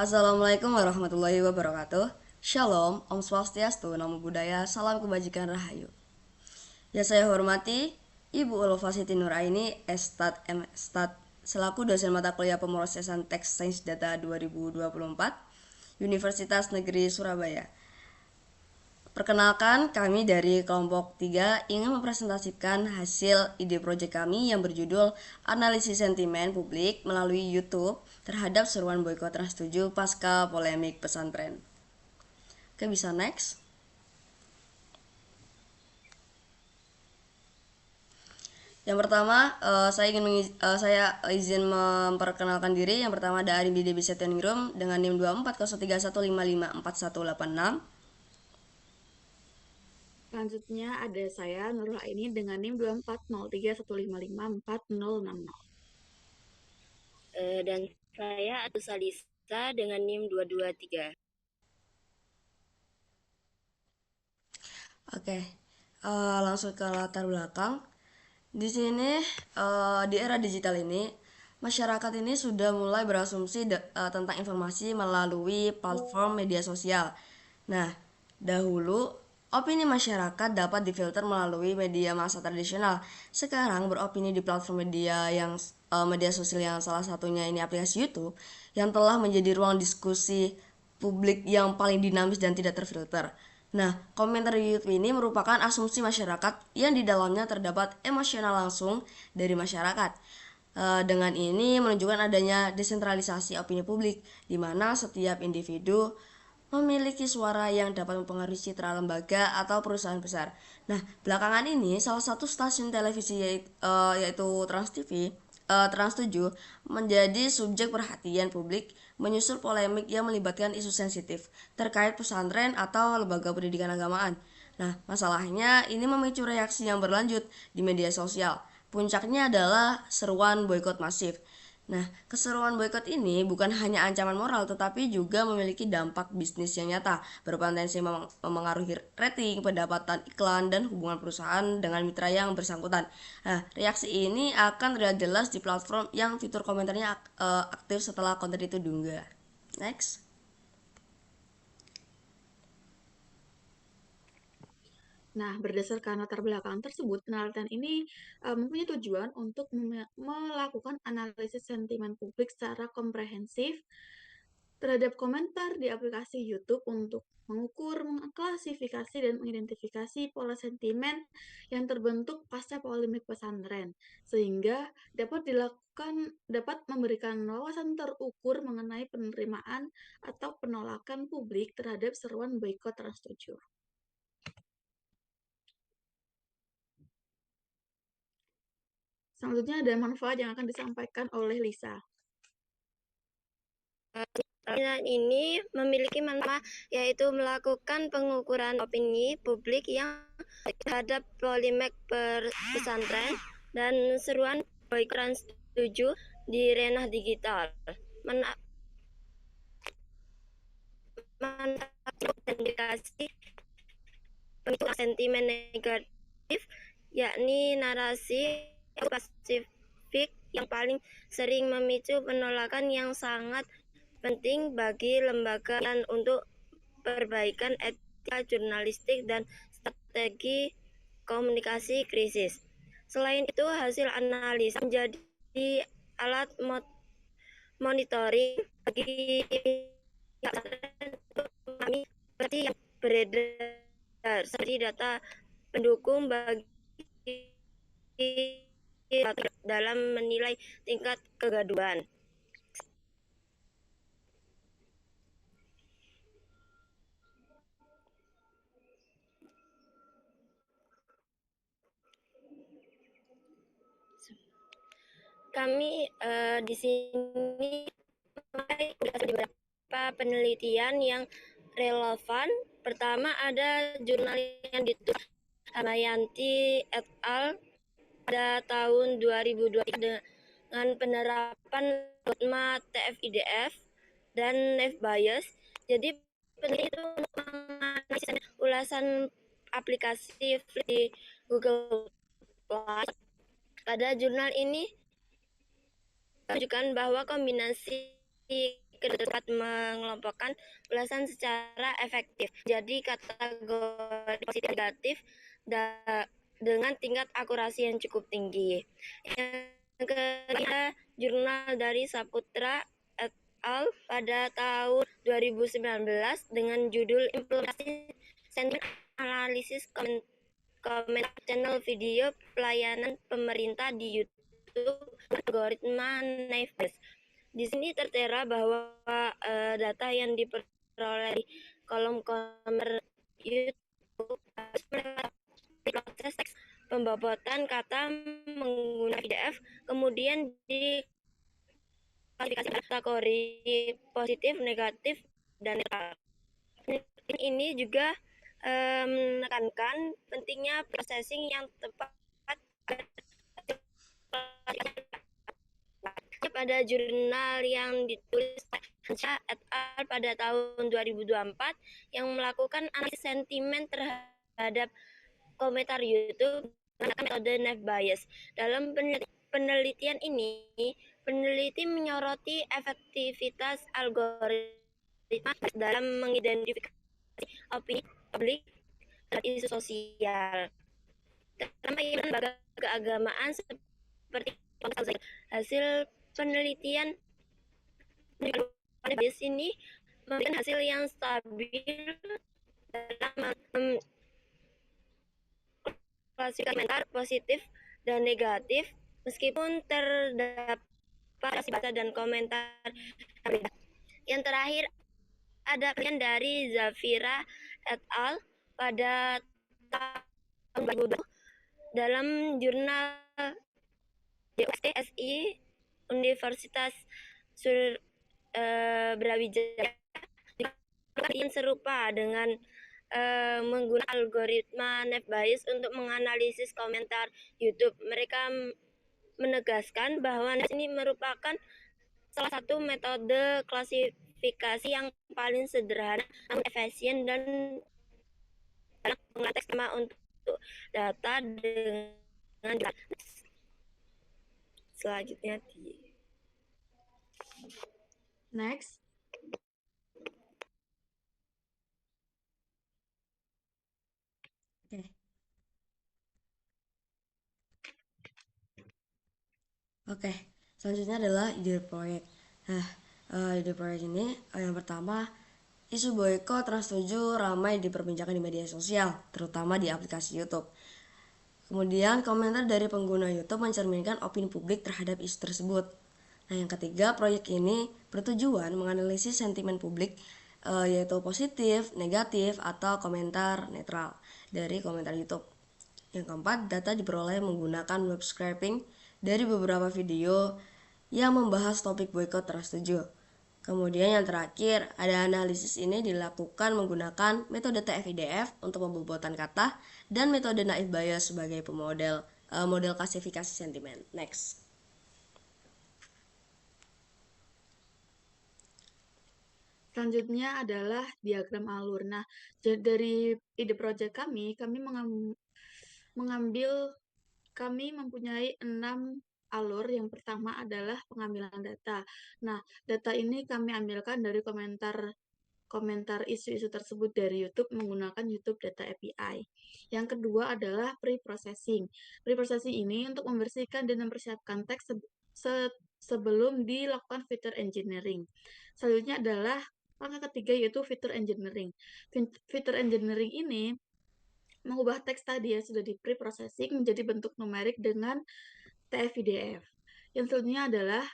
Assalamualaikum warahmatullahi wabarakatuh. Shalom, Om Swastiastu, Namo Buddhaya, Salam Kebajikan Rahayu. Yang saya hormati Ibu Ulfa Siti Nuraini, Estat M. selaku dosen mata kuliah pemrosesan teks sains data 2024, Universitas Negeri Surabaya. Perkenalkan, kami dari kelompok 3 ingin mempresentasikan hasil ide proyek kami yang berjudul Analisis Sentimen Publik melalui YouTube terhadap seruan boikot Trans 7 pasca polemik pesantren. Oke, bisa next. Yang pertama, saya izin memperkenalkan diri. Yang pertama ada Ari Bidi Setioningrum dengan NIM 240315541886. Selanjutnya ada saya Nurul Aini dengan NIM 2403155400. Dan saya Atu Salisa dengan NIM 223. Oke, langsung ke latar belakang. Di sini di era digital ini masyarakat ini sudah mulai berasumsi tentang informasi melalui platform media sosial. Nah, dahulu opini masyarakat dapat difilter melalui media massa tradisional. Sekarang beropini di platform media sosial yang salah satunya ini aplikasi YouTube yang telah menjadi ruang diskusi publik yang paling dinamis dan tidak terfilter. Nah, komentar di YouTube ini merupakan asumsi masyarakat yang di dalamnya terdapat emosional langsung dari masyarakat. Dengan ini menunjukkan adanya desentralisasi opini publik, di mana setiap individu memiliki suara yang dapat mempengaruhi citra lembaga atau perusahaan besar. Nah, belakangan ini salah satu stasiun televisi yaitu Trans TV, Trans 7 menjadi subjek perhatian publik menyusul polemik yang melibatkan isu sensitif terkait pesantren atau lembaga pendidikan agamaan. Nah, masalahnya ini memicu reaksi yang berlanjut di media sosial. Puncaknya adalah seruan boikot masif. Nah, keseruan boikot ini bukan hanya ancaman moral tetapi juga memiliki dampak bisnis yang nyata, berpotensi memengaruhi rating, pendapatan iklan, dan hubungan perusahaan dengan mitra yang bersangkutan. Nah, reaksi ini akan terlihat jelas di platform yang fitur komentarnya aktif setelah konten itu diunggah. Next. Nah, berdasarkan latar belakang tersebut, penelitian ini mempunyai tujuan untuk melakukan analisis sentimen publik secara komprehensif terhadap komentar di aplikasi YouTube untuk mengukur, mengklasifikasi, dan mengidentifikasi pola sentimen yang terbentuk pasca polemik pesantren, sehingga dapat memberikan wawasan terukur mengenai penerimaan atau penolakan publik terhadap seruan boikot Trans 7. Selanjutnya ada manfaat yang akan disampaikan oleh Lisa. Penelitian ini memiliki manfaat yaitu melakukan pengukuran opini publik yang terhadap polemik pesantren dan seruan boikot Trans 7 di ranah digital. Mengidentifikasi pemicu sentimen negatif, yakni narasi spesifik yang paling sering memicu penolakan yang sangat penting bagi lembaga dan untuk perbaikan etika jurnalistik dan strategi komunikasi krisis. Selain itu, hasil analisa menjadi alat monitoring bagi kami seperti yang beredar seperti data pendukung bagi dalam menilai tingkat kegaduhan. Kami di sini beberapa penelitian yang relevan. Pertama ada jurnal yang ditulis Hamayanti et al. Pada tahun 2023 dengan penerapan dogma TF-IDF dan NEF bias. Jadi peneliti itu menganalisis ulasan aplikasi di Google Play. Pada jurnal ini menunjukkan bahwa kombinasi dapat mengelompokkan ulasan secara efektif. Jadi kategori positif negatif dengan tingkat akurasi yang cukup tinggi. Yang ketiga, jurnal dari Saputra et al. Pada tahun 2019 dengan judul Implementasi Sentiment Analysis Comment Channel Video Pelayanan Pemerintah di YouTube Algoritma Naive Bayes. Di sini tertera bahwa data yang diperoleh di kolom komentar YouTube proses teks pembobotan kata menggunakan PDF, kemudian diklasifikasi kategori positif, negatif, dan netral. Ini juga menekankan pentingnya processing yang tepat pada jurnal yang ditulis Hansha et al. Pada tahun 2024 yang melakukan analisis sentimen terhadap komentar YouTube menggunakan metode Naive Bayes. Dalam penelitian ini, peneliti menyoroti efektivitas algoritma dalam mengidentifikasi opini publik dan isu sosial, terutama lembaga keagamaan seperti hasil penelitian di sini memberikan hasil yang stabil dalam klasifikasi komentar positif dan negatif meskipun terdapat bahasa dan komentar berbeda. Yang terakhir ada penelitian dari Zafira et al. Pada tahun 2020 dalam jurnal DUST-SI Universitas Brawijaya yang serupa dengan menggunakan algoritma Naive Bayes untuk menganalisis komentar YouTube. Mereka menegaskan bahwa ini merupakan salah satu metode klasifikasi yang paling sederhana, namun efisien dan dalam penggunaan teks tema untuk data dengan selanjutnya Next. Oke, selanjutnya adalah ide proyek. Nah, ide proyek ini yang pertama, isu boykot Trans 7 ramai diperbincangkan di media sosial, terutama di aplikasi YouTube. Kemudian komentar dari pengguna YouTube mencerminkan opini publik terhadap isu tersebut. Nah, yang ketiga, proyek ini bertujuan menganalisis sentimen publik yaitu positif, negatif, atau komentar netral dari komentar YouTube. Yang keempat, data diperoleh menggunakan web scraping dari beberapa video yang membahas topik boykot Trans 7. Kemudian yang terakhir, ada analisis ini dilakukan menggunakan metode TF-IDF untuk pembobotan kata dan metode Naive Bayes sebagai model klasifikasi sentimen. Next. Selanjutnya adalah diagram alur. Nah, dari ide proyek kami mempunyai 6 alur. Yang pertama adalah pengambilan data. Nah, data ini kami ambilkan dari komentar isu-isu tersebut dari YouTube menggunakan YouTube Data API. Yang kedua adalah pre-processing. Pre-processing ini untuk membersihkan dan mempersiapkan teks sebelum dilakukan feature engineering. Selanjutnya adalah langkah ketiga yaitu feature engineering. Feature engineering ini mengubah teks tadi yang sudah di pre-processing menjadi bentuk numerik dengan TF-IDF. Yang selanjutnya adalah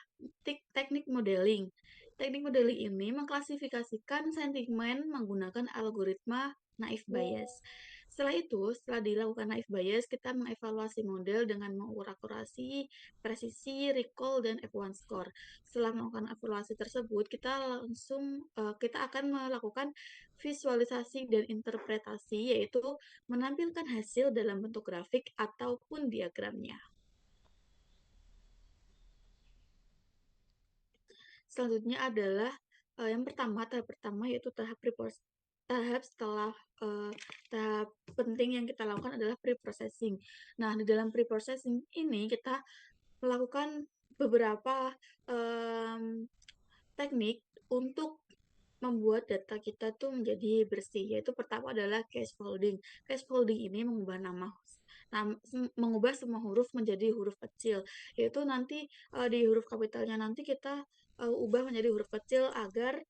teknik modeling. Teknik modeling ini mengklasifikasikan sentimen menggunakan algoritma Naive Bayes. Setelah dilakukan Naive Bayes, kita mengevaluasi model dengan mengukur akurasi, presisi, recall, dan F1 score. Setelah melakukan evaluasi tersebut, kita akan melakukan visualisasi dan interpretasi, yaitu menampilkan hasil dalam bentuk grafik ataupun diagramnya. Selanjutnya adalah tahap pertama yaitu tahap penting yang kita lakukan adalah pre-processing. Nah, di dalam pre-processing ini kita melakukan beberapa teknik untuk membuat data kita tuh menjadi bersih, yaitu pertama adalah case folding. Case folding ini mengubah semua huruf menjadi huruf kecil, yaitu nanti di huruf kapitalnya nanti kita ubah menjadi huruf kecil agar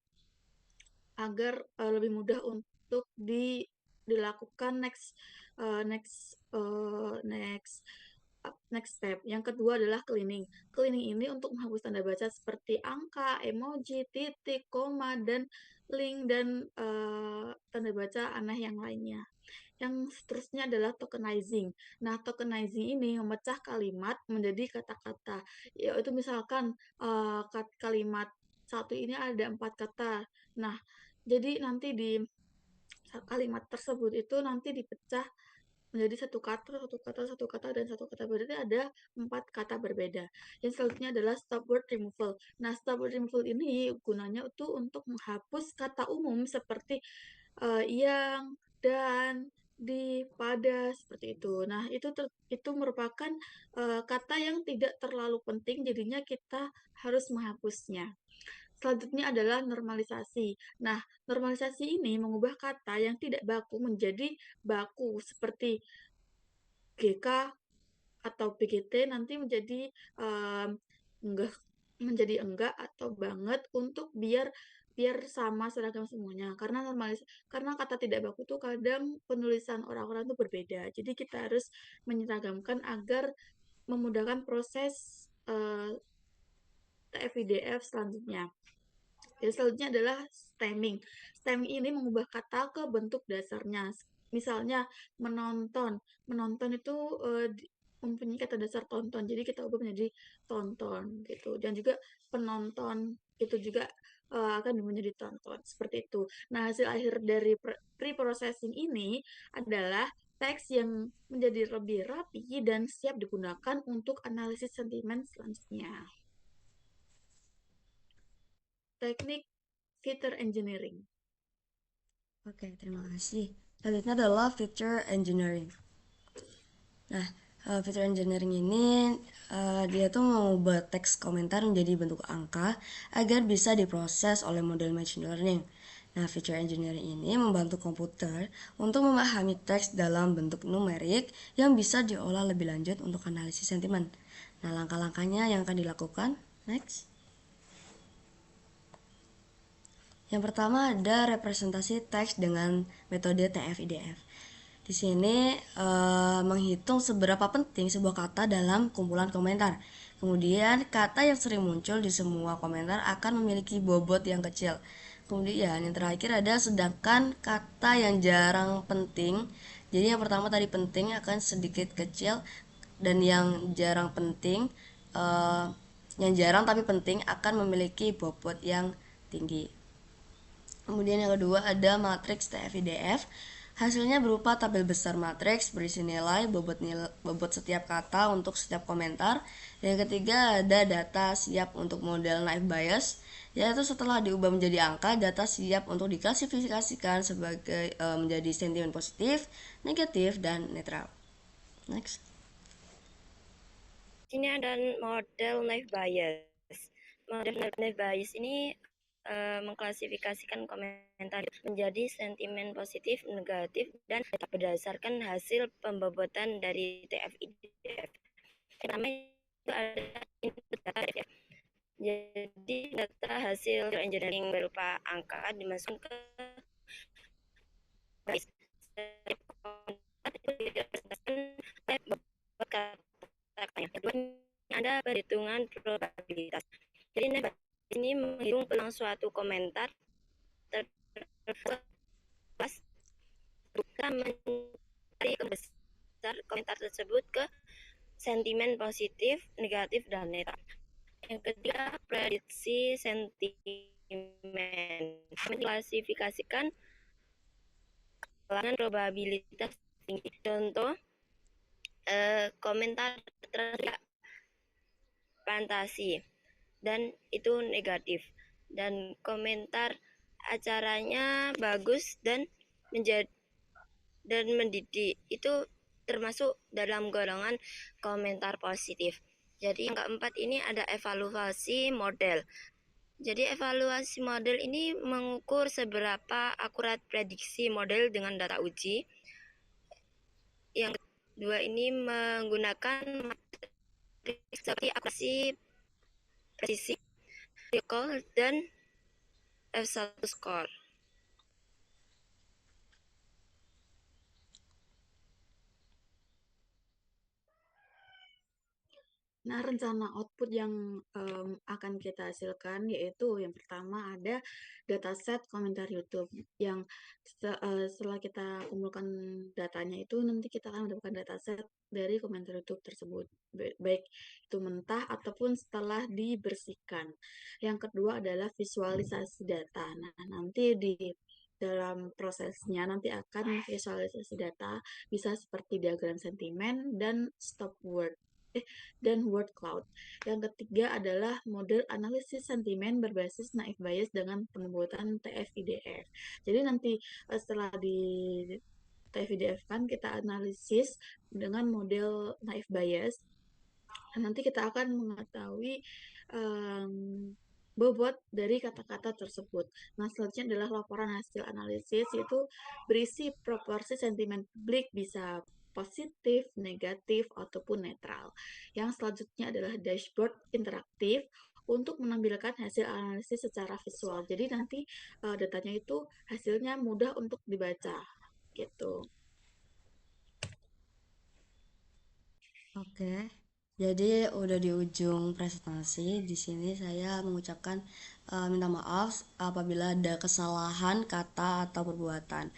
agar lebih mudah untuk dilakukan next step. Yang kedua adalah cleaning. Cleaning ini untuk menghapus tanda baca seperti angka, emoji, titik, koma, dan link dan tanda baca aneh yang lainnya. Yang seterusnya adalah tokenizing. Nah, tokenizing ini memecah kalimat menjadi kata-kata. Yaitu misalkan kalimat satu ini ada 4 kata. Nah, jadi nanti di kalimat tersebut itu nanti dipecah menjadi satu kata, satu kata, satu kata, dan satu kata. Berarti ada 4 kata berbeda. Yang selanjutnya adalah stop word removal. Nah, stop word removal ini gunanya itu untuk menghapus kata umum seperti yang, dan, di, pada, seperti itu. Nah, itu merupakan kata yang tidak terlalu penting, jadinya kita harus menghapusnya. Selanjutnya adalah normalisasi. Nah, normalisasi ini mengubah kata yang tidak baku menjadi baku, seperti GK atau BGT nanti menjadi enggak atau banget, untuk biar biar sama seragam semuanya. Karena kata tidak baku tuh kadang penulisan orang-orang tuh berbeda. Jadi kita harus menyeragamkan agar memudahkan proses TF-IDF selanjutnya. Yang selanjutnya adalah stemming. Stemming ini mengubah kata ke bentuk dasarnya. Misalnya menonton. Menonton itu mempunyai kata dasar tonton. Jadi kita ubah menjadi tonton gitu. Dan juga penonton itu juga akan menjadi tonton. Seperti itu. Nah, hasil akhir dari pre-processing ini adalah teks yang menjadi lebih rapi dan siap digunakan untuk analisis sentimen selanjutnya. Teknik feature engineering. Oke, terima kasih. Selanjutnya adalah feature engineering. Nah, feature engineering ini dia tuh mengubah teks komentar menjadi bentuk angka agar bisa diproses oleh model machine learning. Nah, feature engineering ini membantu komputer untuk memahami teks dalam bentuk numerik yang bisa diolah lebih lanjut untuk analisis sentimen. Nah, langkah-langkahnya yang akan dilakukan. Next. Yang pertama ada representasi teks dengan metode TF-IDF. Di sini menghitung seberapa penting sebuah kata dalam kumpulan komentar. Kemudian kata yang sering muncul di semua komentar akan memiliki bobot yang kecil. Kemudian yang terakhir ada sedangkan kata yang jarang penting. Jadi yang pertama tadi penting akan sedikit kecil, dan yang jarang penting, yang jarang tapi penting akan memiliki bobot yang tinggi. Kemudian yang kedua ada matriks TF-IDF. Hasilnya berupa tabel besar matriks berisi bobot setiap kata untuk setiap komentar. Yang ketiga ada data siap untuk model naive Bayes, yaitu setelah diubah menjadi angka, data siap untuk diklasifikasikan sebagai menjadi sentimen positif, negatif, dan netral. Next. Ini ada model naive Bayes. Model naive Bayes ini mengklasifikasikan komentar menjadi sentimen positif, negatif, dan berdasarkan hasil pembobotan dari TF-IDF. Pertama itu ada input data ya. Jadi data hasil engineering berupa angka dimasukkan ke kedua ada perhitungan probabilitas. Jadi ini menghitung peluang suatu komentar terlepas kita mencari besar komentar tersebut ke sentimen positif, negatif, dan netral. Yang ketiga, prediksi sentimen. Mengklasifikasikan kalangan probabilitas tinggi. Contoh, komentar terlihat fantasi dan itu negatif, dan komentar acaranya bagus dan mendidik itu termasuk dalam golongan komentar positif. Jadi yang keempat ini ada evaluasi model. Jadi evaluasi model ini mengukur seberapa akurat prediksi model dengan data uji. Yang kedua ini menggunakan matrik seperti akurasi, presisi, recall, dan F1 score. Nah, rencana output yang akan kita hasilkan yaitu yang pertama ada dataset komentar YouTube yang setelah kita kumpulkan datanya itu nanti kita akan mendapatkan dataset dari komentar YouTube tersebut, baik itu mentah ataupun setelah dibersihkan. Yang kedua adalah visualisasi data. Nah, nanti di dalam prosesnya nanti akan visualisasi data bisa seperti diagram sentimen dan stop word dan word cloud. Yang ketiga adalah model analisis sentimen berbasis naive Bayes dengan pembuatan TF-IDF. Jadi nanti setelah di TF-IDF kan kita analisis dengan model naive Bayes. Nanti kita akan mengetahui um, bobot dari kata-kata tersebut. Nah, selanjutnya adalah laporan hasil analisis, yaitu berisi proporsi sentimen publik bisa positif, negatif, ataupun netral. Yang selanjutnya adalah dashboard interaktif untuk menampilkan hasil analisis secara visual. Jadi nanti datanya itu hasilnya mudah untuk dibaca, gitu. Oke, jadi udah di ujung presentasi. Di sini saya mengucapkan minta maaf apabila ada kesalahan kata atau perbuatan.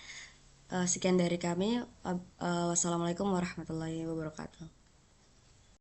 Sekian dari kami. Wassalamualaikum warahmatullahi wabarakatuh.